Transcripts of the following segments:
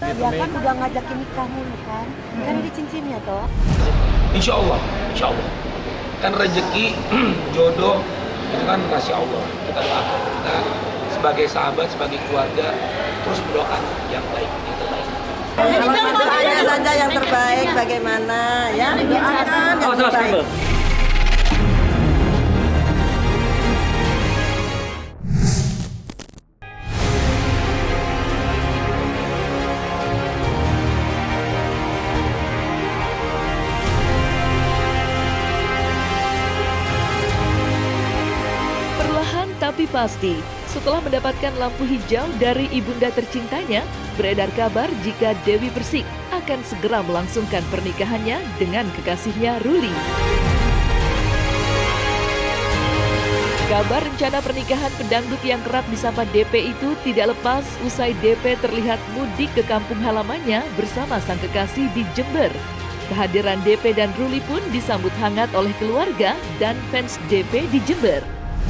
Dia kan udah ngajakin nikah mulu kan. Kan ada cincinnya toh. Insya Allah. Kan rezeki, jodoh itu kan rahasia Allah. Kita doakan, kita sebagai sahabat, sebagai keluarga terus berdoa yang baik, yang terbaik. Doanya saja yang terbaik, bagaimana ya, doakan yang terbaik. Perlahan tapi pasti, setelah mendapatkan lampu hijau dari ibunda tercintanya, beredar kabar jika Dewi Persik akan segera melangsungkan pernikahannya dengan kekasihnya Ruli. Kabar rencana pernikahan pedangdut yang kerap disapa DP itu tidak lepas usai DP terlihat mudik ke kampung halamannya bersama sang kekasih di Jember. Kehadiran DP dan Ruli pun disambut hangat oleh keluarga dan fans DP di Jember.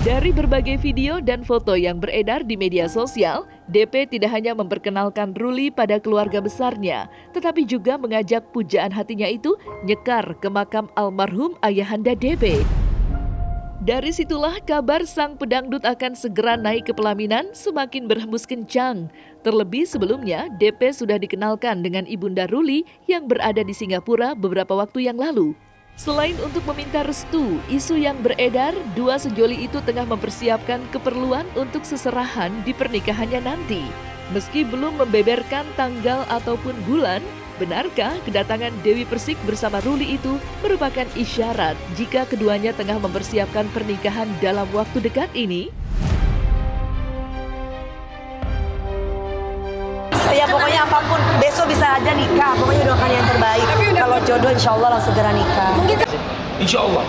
Dari berbagai video dan foto yang beredar di media sosial, DP tidak hanya memperkenalkan Ruli pada keluarga besarnya, tetapi juga mengajak pujaan hatinya itu nyekar ke makam almarhum ayahanda DP. Dari situlah kabar sang pedangdut akan segera naik ke pelaminan semakin berhembus kencang. Terlebih sebelumnya, DP sudah dikenalkan dengan ibunda Ruli yang berada di Singapura beberapa waktu yang lalu. Selain untuk meminta restu, isu yang beredar, dua sejoli itu tengah mempersiapkan keperluan untuk seserahan di pernikahannya nanti. Meski belum membeberkan tanggal ataupun bulan, benarkah kedatangan Dewi Persik bersama Ruli itu merupakan isyarat jika keduanya tengah mempersiapkan pernikahan dalam waktu dekat ini? Ya pokoknya apapun, besok bisa aja nikah, pokoknya doakan yang terbaik. Kalau jodoh insya Allah langsung segera nikah. Insya Allah.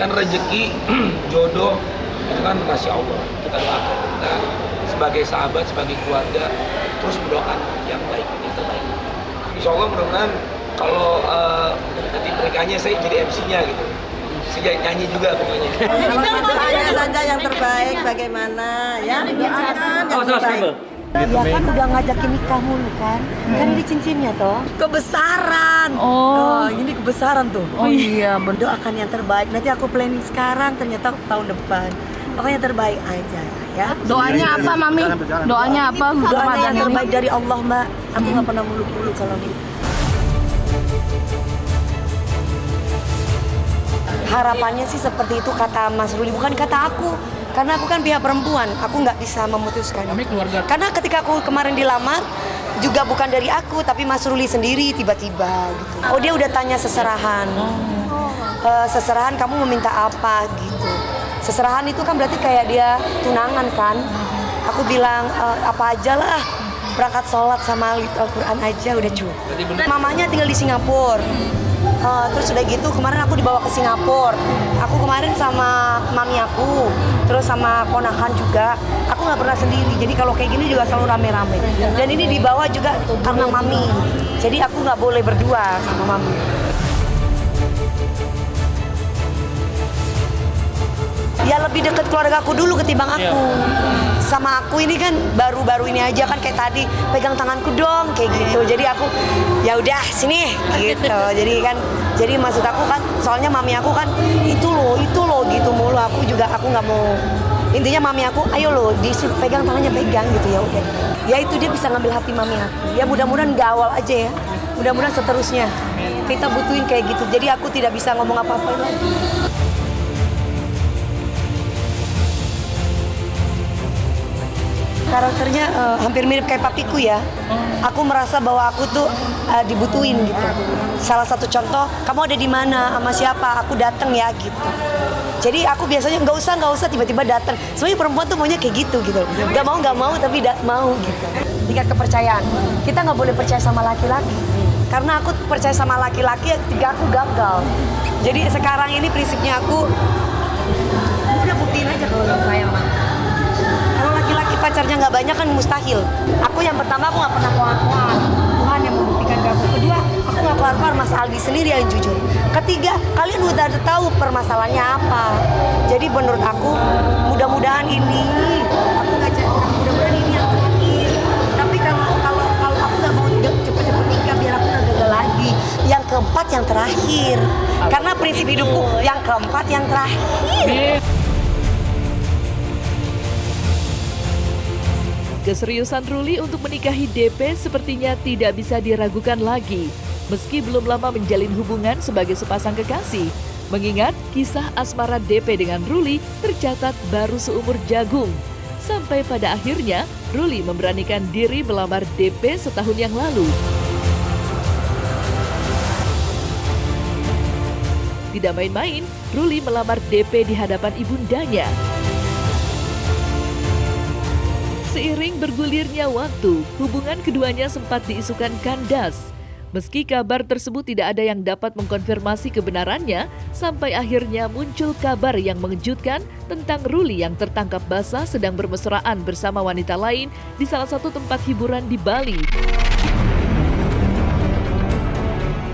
Kan rezeki, jodoh itu kan rahasia Allah. Kita doakan, kita sebagai sahabat, sebagai keluarga terus berdoa yang baik, yang terbaik. Insya Allah mudah-mudahan kalau nanti pernikahannya saya jadi MC-nya gitu. Saya nyanyi juga pokoknya. Doanya saja yang terbaik, bagaimana ya, doakan yang terbaik. Dia kan udah ngajakin nikah mulu kan. Kan ada cincinnya toh. Kebesaran. Oh, ini kebesaran tuh. Oh iya, mendoakan yang terbaik. Nanti aku planning sekarang, ternyata tahun depan. Pokoknya terbaik aja ya. Doanya apa, Mami? Doanya apa? Doanya yang terbaik dari Allah, Mbak. Aku nggak pernah muluk-muluk kalau gitu. Harapannya sih seperti itu kata Mas Ruli, bukan kata aku. Karena aku kan pihak perempuan, aku nggak bisa memutuskan. Karena ketika aku kemarin dilamar, juga bukan dari aku, tapi Mas Ruli sendiri tiba-tiba gitu. Oh, dia udah tanya seserahan. Seserahan kamu meminta apa gitu. Seserahan itu kan berarti kayak dia tunangan kan. Aku bilang apa aja lah, berangkat sholat sama Al-Quran aja udah cukup. Mamanya tinggal di Singapura. Terus udah gitu kemarin aku dibawa ke Singapura. Aku kemarin sama mami aku, terus sama ponakan juga. Aku nggak pernah sendiri. Jadi kalau kayak gini juga selalu rame-rame. Dan ini dibawa juga karena mami. Jadi aku nggak boleh berdua sama mami. Ya lebih dekat keluarga aku dulu ketimbang aku. Sama aku ini kan baru-baru ini aja kan kayak tadi pegang tanganku dong kayak gitu. Jadi aku ya udah sini gitu. Jadi maksud aku kan soalnya mami aku kan itu loh gitu mulu. Aku nggak mau. Intinya mami aku ayo loh disuruh pegang tangannya pegang gitu ya udah. Ya itu dia bisa ngambil hati mami aku. Ya mudah-mudahan nggak awal aja ya. Mudah-mudahan seterusnya. Kita butuhin kayak gitu. Jadi aku tidak bisa ngomong apa-apa lagi. Karakternya hampir mirip kayak papiku ya. Aku merasa bahwa aku tuh dibutuhin gitu. Salah satu contoh, kamu ada di mana sama siapa? Aku datang ya gitu. Jadi aku biasanya nggak usah tiba-tiba datang. Sebenarnya perempuan tuh maunya kayak gitu. Nggak mau tapi mau gitu. Tingkat kepercayaan. Kita nggak boleh percaya sama laki-laki. Karena aku percaya sama laki-laki, aku gagal. Jadi sekarang ini prinsipnya aku udah buktiin aja kalau sayang mah. Kalau laki-laki pacarnya nggak banyak kan mustahil. Aku yang pertama aku nggak pernah koar-koar. Tuhan yang membuktikan ke aku. Kedua, aku nggak koar-koar, Mas Aldi sendiri yang jujur. Ketiga, kalian udah tahu permasalahannya apa. Jadi menurut aku, mudah-mudahan ini, aku nggak mudah-mudahan ini yang terakhir. Tapi kalau terakhir. Karena prinsip hidupku yang keempat, yang terakhir. Keseriusan Ruli untuk menikahi DP sepertinya tidak bisa diragukan lagi. Meski belum lama menjalin hubungan sebagai sepasang kekasih, mengingat kisah asmara DP dengan Ruli tercatat baru seumur jagung. Sampai pada akhirnya, Ruli memberanikan diri melamar DP setahun yang lalu. Tidak main-main, Ruli melamar DP di hadapan ibundanya. Seiring bergulirnya waktu, hubungan keduanya sempat diisukan kandas. Meski kabar tersebut tidak ada yang dapat mengkonfirmasi kebenarannya, sampai akhirnya muncul kabar yang mengejutkan tentang Ruli yang tertangkap basah sedang bermesraan bersama wanita lain di salah satu tempat hiburan di Bali.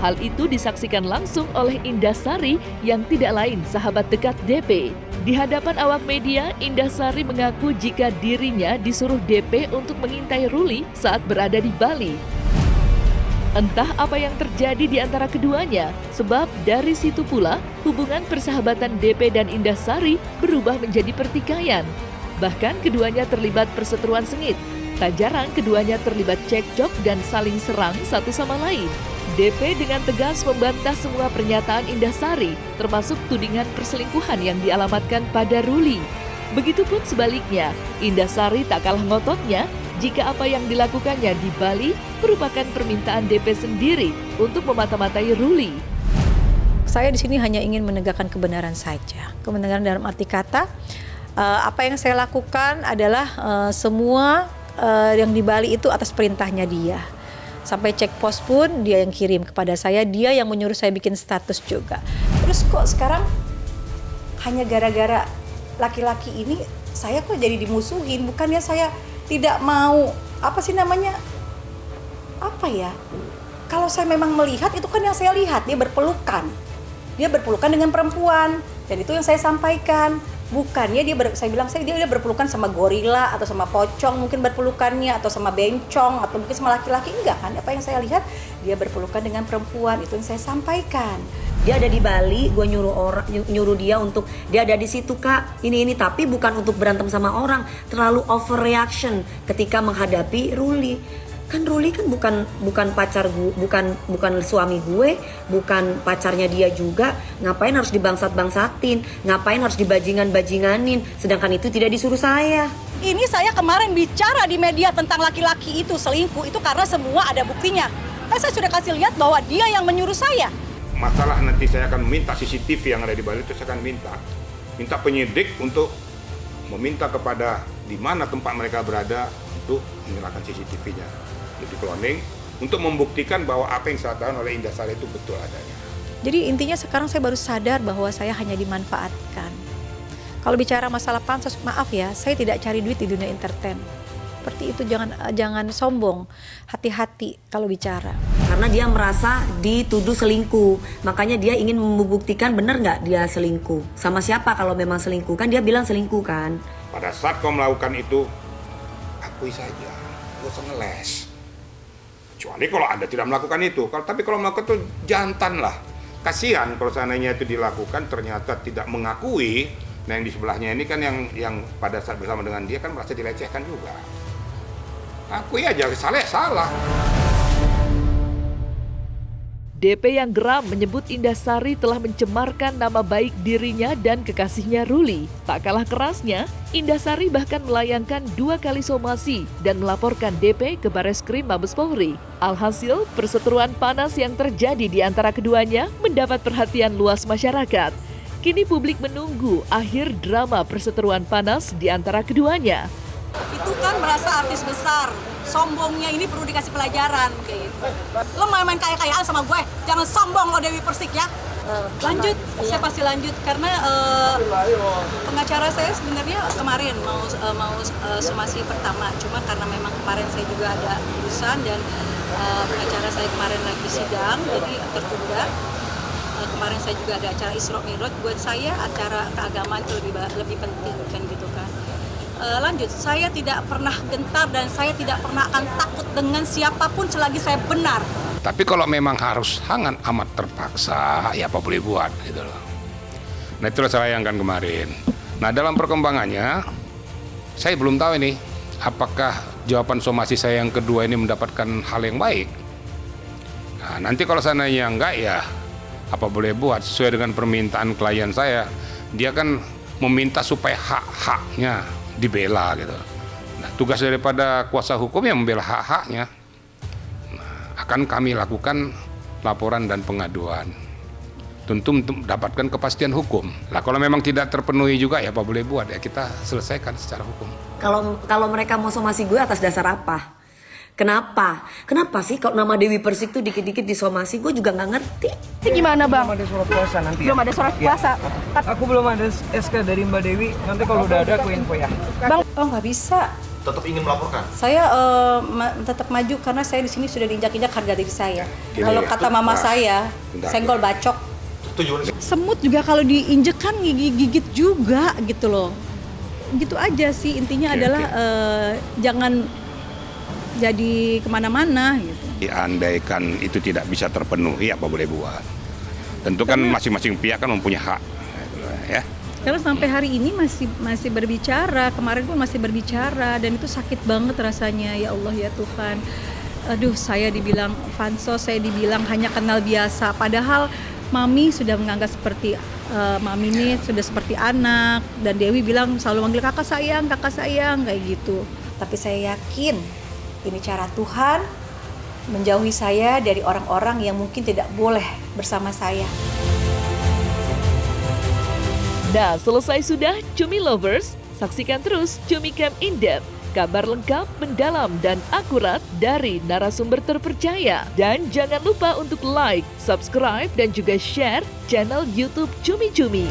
Hal itu disaksikan langsung oleh Indah Sari yang tidak lain sahabat dekat DP. Di hadapan awak media, Indah Sari mengaku jika dirinya disuruh DP untuk mengintai Ruli saat berada di Bali. Entah apa yang terjadi di antara keduanya, sebab dari situ pula hubungan persahabatan DP dan Indah Sari berubah menjadi pertikaian. Bahkan keduanya terlibat perseteruan sengit. Tak jarang keduanya terlibat cekcok dan saling serang satu sama lain. DP dengan tegas membantah semua pernyataan Indah Sari, termasuk tudingan perselingkuhan yang dialamatkan pada Ruli. Begitupun sebaliknya, Indah Sari tak kalah ngototnya jika apa yang dilakukannya di Bali merupakan permintaan DP sendiri untuk memata-matai Ruli. Saya di sini hanya ingin menegakkan kebenaran saja. Kebenaran dalam arti kata, apa yang saya lakukan adalah semua yang di Bali itu atas perintahnya dia. Sampai cek pos pun dia yang kirim kepada saya, dia yang menyuruh saya bikin status juga. Terus kok sekarang hanya gara-gara laki-laki ini saya kok jadi dimusuhin? Bukannya saya tidak mau, kalau saya memang melihat, itu kan yang saya lihat, dia berpelukan dengan perempuan, dan itu yang saya sampaikan. Bukannya saya bilang dia berpelukan sama gorila atau sama pocong mungkin berpelukannya, atau sama bencong atau mungkin sama laki-laki, enggak kan? Apa yang saya lihat, dia berpelukan dengan perempuan, itu yang saya sampaikan. Dia ada di Bali, gue nyuruh dia untuk dia ada di situ kak, ini tapi bukan untuk berantem sama orang, terlalu overreaction ketika menghadapi Ruli. Kan Ruli kan bukan pacar gue, bukan suami gue, bukan pacarnya dia juga. Ngapain harus dibangsat-bangsatin? Ngapain harus dibajingan-bajinganin? Sedangkan itu tidak disuruh saya. Ini saya kemarin bicara di media tentang laki-laki itu selingkuh, itu karena semua ada buktinya. Kan saya sudah kasih lihat bahwa dia yang menyuruh saya. Masalah nanti saya akan minta CCTV yang ada di Bali itu saya akan minta penyidik untuk meminta kepada di mana tempat mereka berada untuk menyerahkan CCTV-nya, di cloning, untuk membuktikan bahwa apa yang disampaikan oleh Indah Sari itu betul adanya. Jadi intinya sekarang saya baru sadar bahwa saya hanya dimanfaatkan. Kalau bicara masalah pansos, maaf ya, saya tidak cari duit di dunia entertain. Seperti itu, jangan sombong, hati-hati kalau bicara. Karena dia merasa dituduh selingkuh, makanya dia ingin membuktikan benar nggak dia selingkuh. Sama siapa kalau memang selingkuh, kan dia bilang selingkuh kan. Pada saat kau melakukan itu, akui saja, gak usah ngeles. Kecuali kalau Anda tidak melakukan itu, tapi kalau melakukan itu jantan lah. Kasihan kalau seandainya itu dilakukan ternyata tidak mengakui. Nah yang di sebelahnya ini kan yang pada saat bersama dengan dia kan merasa dilecehkan juga. Akui aja, salah. DP yang geram menyebut Indah Sari telah mencemarkan nama baik dirinya dan kekasihnya Ruli. Tak kalah kerasnya, Indah Sari bahkan melayangkan 2 kali somasi dan melaporkan DP ke Bareskrim Mabes Polri. Alhasil, perseteruan panas yang terjadi di antara keduanya mendapat perhatian luas masyarakat. Kini publik menunggu akhir drama perseteruan panas di antara keduanya. Itu kan merasa artis besar, sombongnya ini perlu dikasih pelajaran kayak gitu. Lo main kaya-kayaan sama gue, jangan sombong lo Dewi Persik ya. Lanjut, saya pasti lanjut karena pengacara saya sebenarnya kemarin mau somasi pertama, cuma karena memang kemarin saya juga ada urusan dan pengacara saya kemarin lagi sidang, jadi tertunda. Kemarin saya juga ada acara Isra Mi'raj, buat saya acara keagamaan itu lebih penting kan gitu kan. Lanjut, saya tidak pernah gentar dan saya tidak pernah akan takut dengan siapapun selagi saya benar. Tapi kalau memang harus hangat amat terpaksa, ya apa boleh buat gitu loh. Nah itulah saya yang kan kemarin. Nah dalam perkembangannya, saya belum tahu ini apakah jawaban somasi saya yang kedua ini mendapatkan hal yang baik. Nah, nanti kalau seandainya enggak, ya apa boleh buat sesuai dengan permintaan klien saya. Dia kan meminta supaya hak-haknya dibela gitu. Nah, tugas daripada kuasa hukum yang membela hak-haknya. Nah, akan kami lakukan laporan dan pengaduan. Tentu untuk mendapatkan kepastian hukum. Lah kalau memang tidak terpenuhi juga, ya apa boleh buat, ya kita selesaikan secara hukum. Kalau mereka mau somasi gue atas dasar apa? Kenapa? Kenapa sih kalau nama Dewi Persik tuh dikit-dikit disomasi? Gue juga nggak ngerti. Itu gimana bang? Belum ada surat kuasa nanti. Belum ada surat kuasa. Aku belum ada SK dari Mbak Dewi. Nanti kalau udah ada aku info ya. Bang, Oh nggak bisa. Tetap ingin melaporkan? Saya tetap maju karena saya di sini sudah diinjak-injak harga diri saya. Gini Kalau ya, kata mama saya, bentar. senggol bacok. Tujuan Semut juga kalau diinjek kan gigit juga gitu loh. Gitu aja sih intinya adalah jangan jadi kemana-mana gitu. Andaikan itu tidak bisa terpenuhi, apa boleh buat. Tentu kan masing-masing pihak kan mempunyai hak, ya. Karena sampai hari ini masih berbicara, kemarin pun masih berbicara dan itu sakit banget rasanya, ya Allah ya Tuhan. Aduh, saya dibilang Fansos, saya dibilang hanya kenal biasa, padahal Mami sudah menganggap seperti Mami ini sudah seperti anak, dan Dewi bilang selalu manggil kakak sayang kayak gitu. Tapi saya yakin ini cara Tuhan menjauhi saya dari orang-orang yang mungkin tidak boleh bersama saya. Nah, selesai sudah Cumi Lovers? Saksikan terus Cumi Camp In-Depth. Kabar lengkap, mendalam, dan akurat dari narasumber terpercaya. Dan jangan lupa untuk like, subscribe, dan juga share channel YouTube Cumi Cumi.